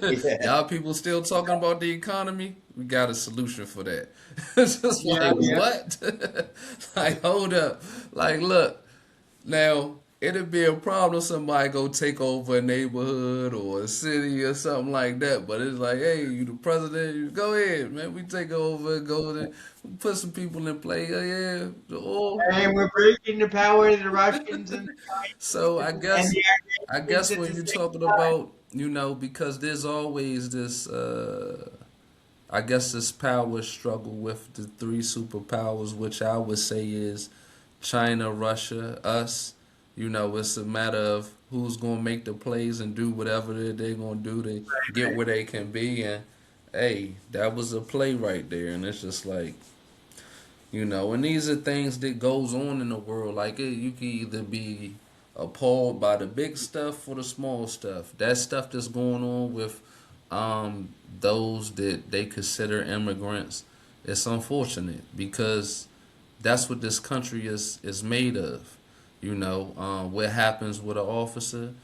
A: Yeah,
B: Y'all people still talking about the economy? We got a solution for that. It's just
A: yeah,
B: like
A: yeah.
B: what? Like hold up. Like look. Now, it'd be a problem if somebody go take over a neighborhood or a city or something like that. But it's like, hey, you the president, you go ahead, man. We take over, go there, put some people in play. Yeah, the oil.
A: And we're breaking the power of the Russians and
B: So
A: and the
B: I
A: Iranians
B: guess
A: at
B: when
A: the
B: you're
A: same
B: talking
A: time.
B: about, because there's always this, I guess this power struggle with the three superpowers, which I would say is China, Russia, us. It's a matter of who's gonna make the plays and do whatever they're gonna do to get where they can be. And hey, that was a play right there. And it's just like, and these are things that goes on in the world. Like you can either be appalled by the big stuff or the small stuff. That stuff that's going on with those that they consider immigrants. It's unfortunate because that's what this country is made of. What happens with an officer,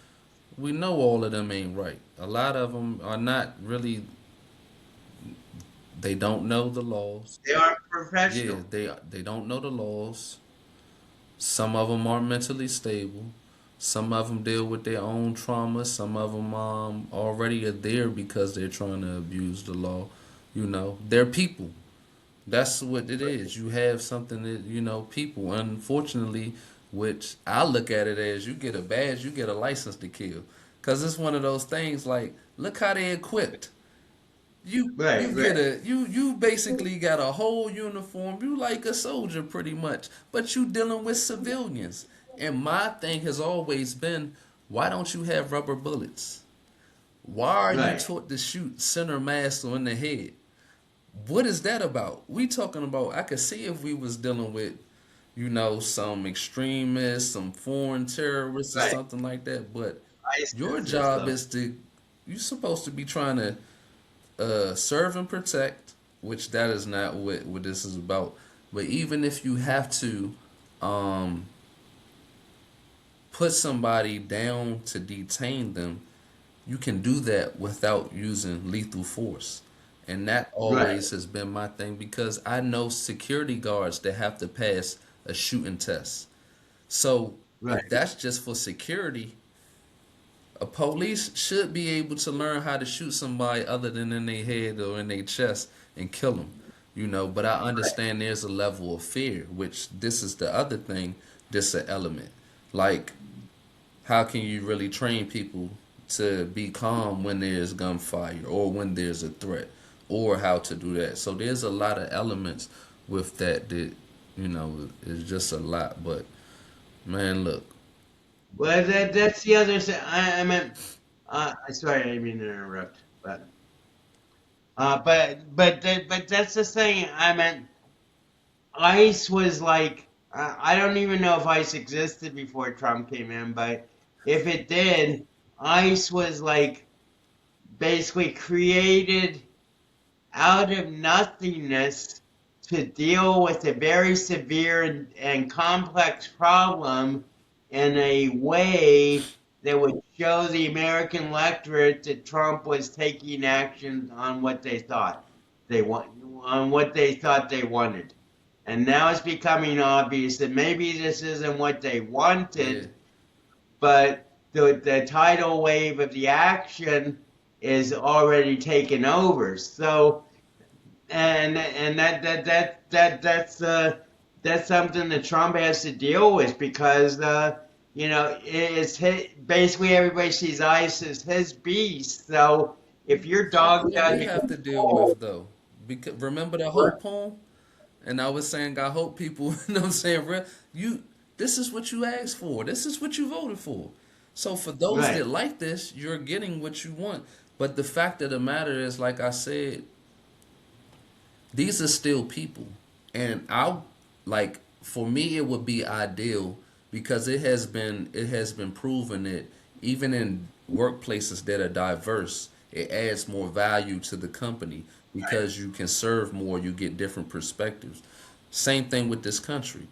B: we know all of them ain't right. A lot of them are not really. They don't know the laws.
A: They are
B: Yeah,
A: professional.
B: they don't know the laws. Some of them are mentally stable. Some of them deal with their own trauma. Some of them already are there because they're trying to abuse the law. They're people. That's what it is. You have something that, people. Unfortunately, which I look at it as you get a badge, you get a license to kill. Because it's one of those things like, look how they equipped. You
A: Right,
B: get
A: right,
B: you basically got a whole uniform. You like a soldier pretty much, but you dealing with civilians. And my thing has always been, why don't you have rubber bullets? Why are you
A: right.
B: taught to shoot center mass on the head? What is that about? We talking about, I could see if we was dealing with, some extremists, some foreign terrorists or
A: Right.
B: something like that, but your
A: ISIS and
B: job
A: stuff.
B: is you're supposed to be trying to serve and protect, which that is not what this is about. But even if you have to um, put somebody down to detain them, you can do that without using lethal force. And that
A: Right,
B: always has been my thing because I know security guards that have to pass a shooting test. So
A: right,
B: if that's just for security, a police should be able to learn how to shoot somebody other than in their head or in their chest and kill them, But I understand there's a level of fear, which this is the other thing. This an element. Like, how can you really train people to be calm when there's gunfire or when there's a threat, or how to do that? So there's a lot of elements with that is just a lot. But man, look,
A: well, that's the other side. I meant, sorry, I didn't mean to interrupt, but that's the thing. I meant, ICE was like, I don't even know if ICE existed before Trump came in, but if it did, ICE was like basically created out of nothingness to deal with a very severe and complex problem in a way that would show the American electorate that Trump was taking action on what they thought they want, on what they thought they wanted. And now it's becoming obvious that maybe this isn't what they
B: yeah,
A: wanted, but the tidal wave of the action is already taken over. So and that's something that Trump has to deal with because it's basically everybody sees ICE as his beast. So if you're
B: something
A: dogged
B: that
A: out
B: we
A: to
B: have to deal with
A: control,
B: though. Because remember the hope poem, and I was saying I hope people, what I'm saying, you. This is what you asked for. This is what you voted for. So for those
A: right,
B: that like this, you're getting what you want. But the fact of the matter is, like I said, these are still people, and I like for me it would be ideal because it has been proven that even in workplaces that are diverse, it adds more value to the company because you can serve more, you get different perspectives. Same thing with this country.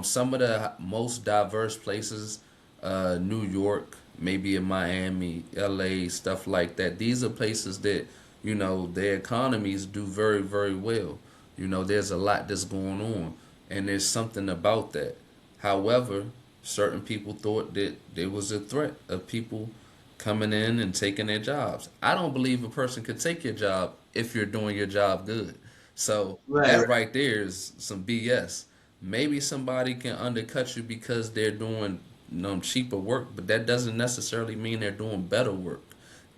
B: Some of the most diverse places, New York, maybe in Miami, LA, stuff like that. These are places that, their economies do very, very well. There's a lot that's going on, and there's something about that. However, certain people thought that there was a threat of people coming in and taking their jobs. I don't believe a person could take your job if you're doing your job good. So
A: Right.
B: that right there is some BS. Maybe somebody can undercut you because they're doing cheaper work, but that doesn't necessarily mean they're doing better work.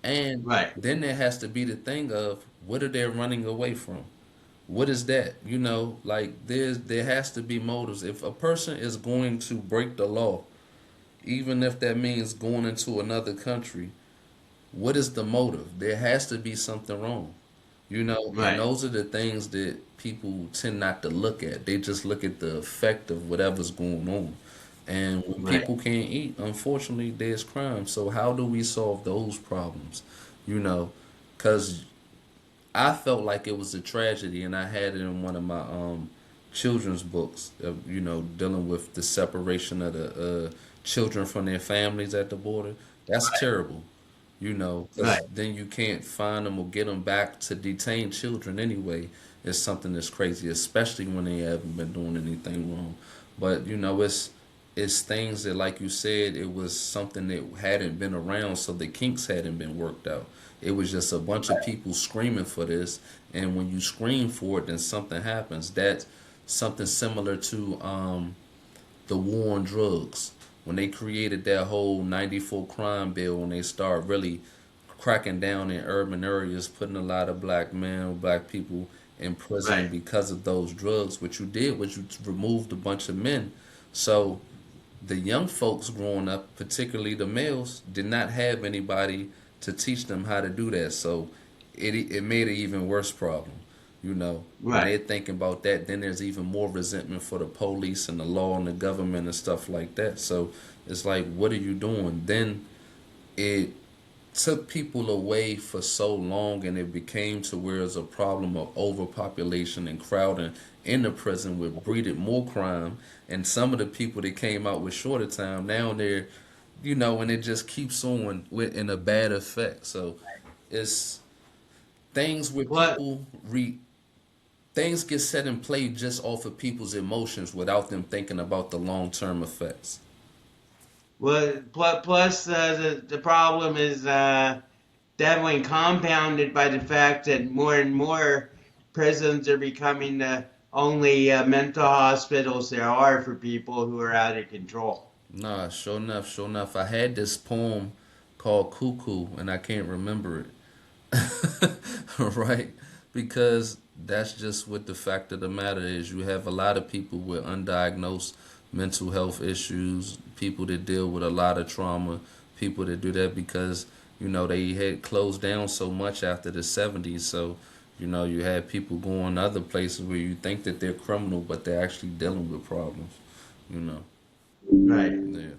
B: And
A: Right.
B: then there has to be the thing of what are they running away from? What is that? Like there has to be motives. If a person is going to break the law, even if that means going into another country, what is the motive? There has to be something wrong. And
A: Right.
B: those are the things that people tend not to look at. They just look at the effect of whatever's going on. And when
A: Right.
B: people can't eat, unfortunately, there's crime. So how do we solve those problems? You know, because I felt like it was a tragedy, and I had it in one of my children's books. Dealing with the separation of the children from their families at the border. That's terrible.
A: Right.
B: Because then you can't find them or get them back to detain children anyway. It's something that's crazy, especially when they haven't been doing anything wrong. But it's things that, like you said, it was something that hadn't been around, so the kinks hadn't been worked out. It was just a bunch of people screaming for this, and when you scream for it, then something happens. That's something similar to the war on drugs. When they created that whole 94 crime bill, when they start really cracking down in urban areas, putting a lot of black men, black people in prison
A: Right.
B: because of those drugs, what you did was you removed a bunch of men. So the young folks growing up, particularly the males, did not have anybody to teach them how to do that. So it made an even worse problem. When
A: Right.
B: they're thinking about that, then there's even more resentment for the police and the law and the government and stuff like that. So it's like, what are you doing? Then it took people away for so long, and it became to where it's a problem of overpopulation and crowding in the prison, which breeded more crime. And some of the people that came out with shorter time, now they're, and it just keeps on with in a bad effect. So it's things where
A: Plus,
B: things get set in play just off of people's emotions without them thinking about the long term effects.
A: the problem is definitely compounded by the fact that more and more prisons are becoming the only mental hospitals there are for people who are out of control.
B: Nah, sure enough, sure enough. I had this poem called Cuckoo, and I can't remember it. Right? Because that's just what the fact of the matter is. You have a lot of people with undiagnosed mental health issues, people that deal with a lot of trauma, people that do that because, they had closed down so much after the 70s. So, you had people going other places where you think that they're criminal, but they're actually dealing with problems, you know.
A: Right.
B: Yeah.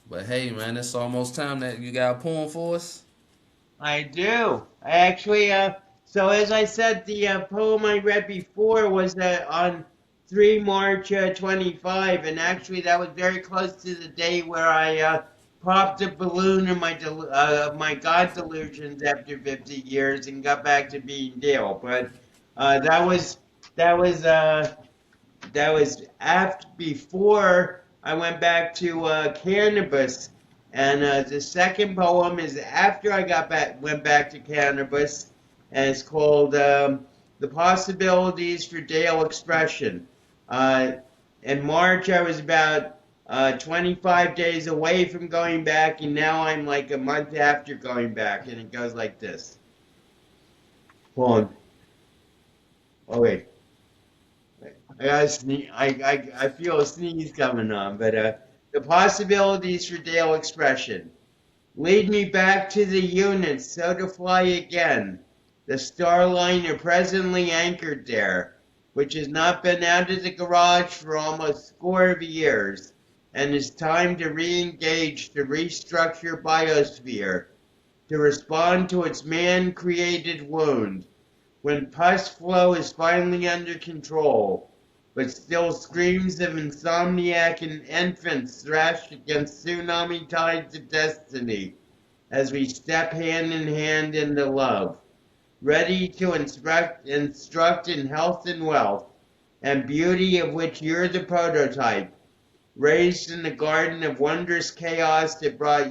B: But hey, man, it's almost time that you got a poem for us.
A: I do. I actually, so as I said, the poem I read before was on 3 March 25, and actually that was very close to the day where I popped a balloon in my God delusions after 50 years and got back to being Dale. But uh, that was that was that was after before I went back to cannabis, and the second poem is after I went back to cannabis, and it's called "The Possibilities for Dale Expression." Uh, in March, I was about 25 days away from going back, and now I'm like a month after going back, and it goes like this. Hold on. Oh wait. I got I feel a sneeze coming on, but the possibilities for Dale expression. Lead me back to the unit, so to fly again. The Starliner presently anchored there, which has not been out of the garage for almost a score of years, and it's time to re-engage to restructure biosphere, to respond to its man-created wound. When pus flow is finally under control, but still screams of insomniac and infants thrash against tsunami tides of destiny as we step hand in hand into love, ready to instruct in health and wealth, and beauty of which you're the prototype, raised in the garden of wondrous chaos that brought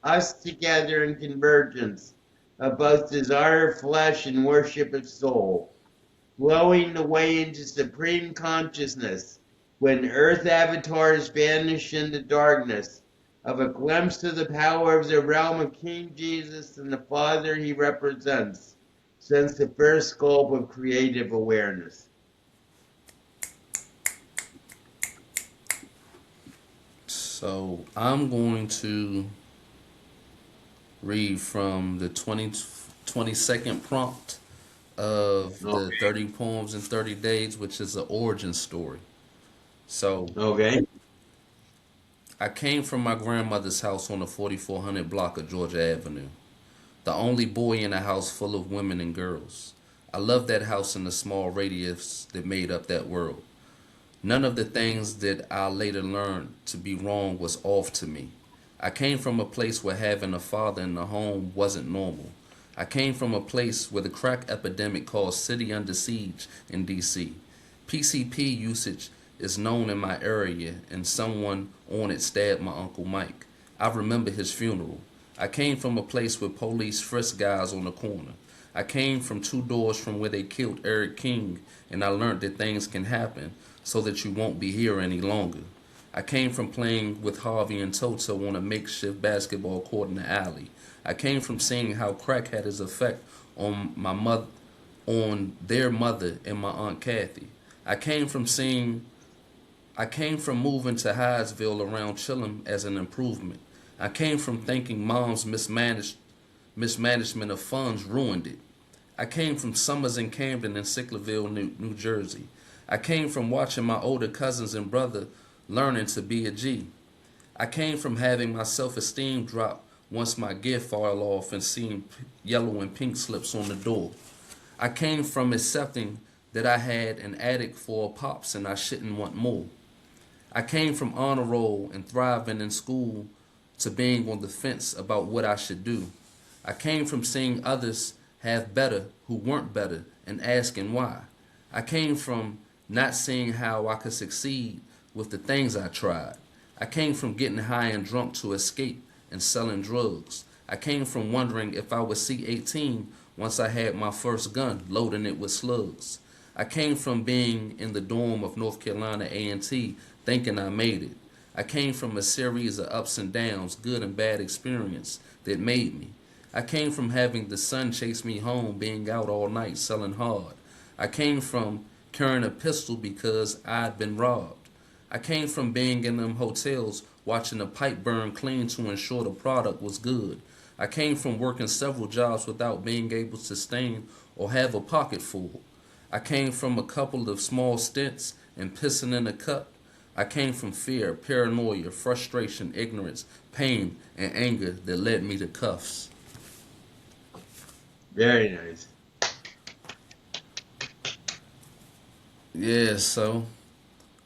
A: us together in convergence of both desire of flesh and worship of soul, flowing the way into supreme consciousness when earth avatars vanish into darkness, of a glimpse of the power of the realm of King Jesus and the Father he represents, since the first gulp of creative awareness.
B: So I'm going to read from the 22nd prompt of the
A: Okay.
B: 30 Poems in 30 Days, which is an origin story. So
A: Okay.
B: I came from my grandmother's house on the 4400 block of Georgia Avenue, the only boy in a house full of women and girls. I loved that house and the small radius that made up that world. None of the things that I later learned to be wrong was off to me. I came from a place where having a father in the home wasn't normal. I came from a place where the crack epidemic caused city under siege in DC. PCP usage is known in my area, and someone on it stabbed my Uncle Mike. I remember his funeral. I came from a place where police frisked guys on the corner. I came from 2 doors from where they killed Eric King, and I learned that things can happen so that you won't be here any longer. I came from playing with Harvey and Toto on a makeshift basketball court in the alley. I came from seeing how crack had its effect on my mother, on their mother and my aunt Kathy. I came from seeing I came from moving to Hyattsville around Chillum as an improvement. I came from thinking mom's mismanagement of funds ruined it. I came from summers in Camden and Sicklerville, New Jersey. I came from watching my older cousins and brother learning to be a G. I came from having my self-esteem drop once my gift fell off and seeing yellow and pink slips on the door. I came from accepting that I had an addict for a pops and I shouldn't want more. I came from honor roll and thriving in school to being on the fence about what I should do. I came from seeing others have better who weren't better and asking why. I came from not seeing how I could succeed with the things I tried. I came from getting high and drunk to escape and selling drugs. I came from wondering if I would see 18 once I had my first gun, loading it with slugs. I came from being in the dorm of North Carolina A&T thinking I made it. I came from a series of ups and downs, good and bad experience that made me. I came from having the sun chase me home, being out all night selling hard. I came from carrying a pistol because I'd been robbed. I came from being in them hotels watching the pipe burn clean to ensure the product was good. I came from working several jobs without being able to sustain or have a pocket full. I came from a couple of small stints and pissing in a cup. I came from fear, paranoia, frustration, ignorance, pain, and anger that led me to cuffs.
A: Very nice.
B: Yeah, so,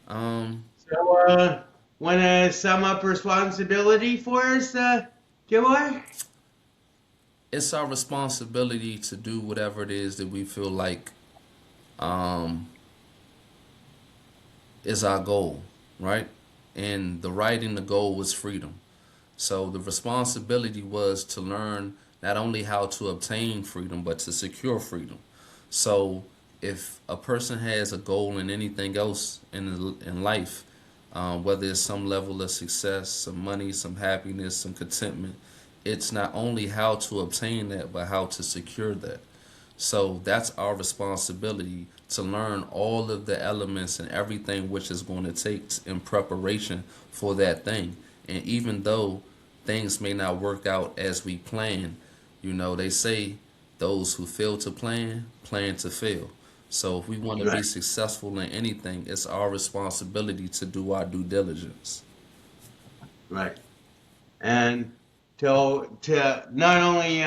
B: um,
A: So, want to sum up responsibility for us, Jamar?
B: it's our responsibility to do whatever it is that we feel like um, is our goal, right? And the writing, the goal was freedom. So the responsibility was to learn not only how to obtain freedom, but to secure freedom. So if a person has a goal in anything else in life, whether it's some level of success, some money, some happiness, some contentment, it's not only how to obtain that, but how to secure that. So that's our responsibility to learn all of the elements and everything which is going to take in preparation for that thing. And even though things may not work out as we plan, they say those who fail to plan to fail. So if we want to be
A: Right.
B: successful in anything, it's our responsibility to do our due diligence.
A: Right. And to not only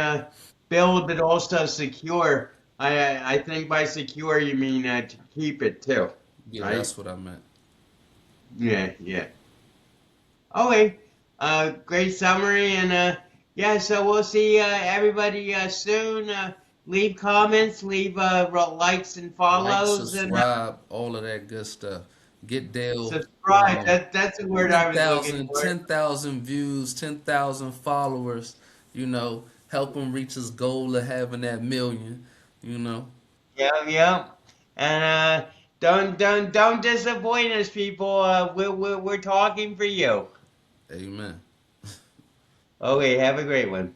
A: build but also secure. I think by secure you mean to keep it too.
B: Yeah,
A: right?
B: that's what I meant.
A: Yeah, yeah. Okay. Great summary, and yeah. So we'll see everybody soon. Leave comments, leave likes and
B: Like,
A: follows, and
B: subscribe, all of that good stuff. Get Dale
A: subscribe. That's the word I was looking
B: 10,000
A: for.
B: 10,000 views, 10,000 followers, help him reach his goal of having that million, you know.
A: Yeah, yeah. And don't disappoint us, people. We're talking for you.
B: Amen.
A: Okay, have a great one.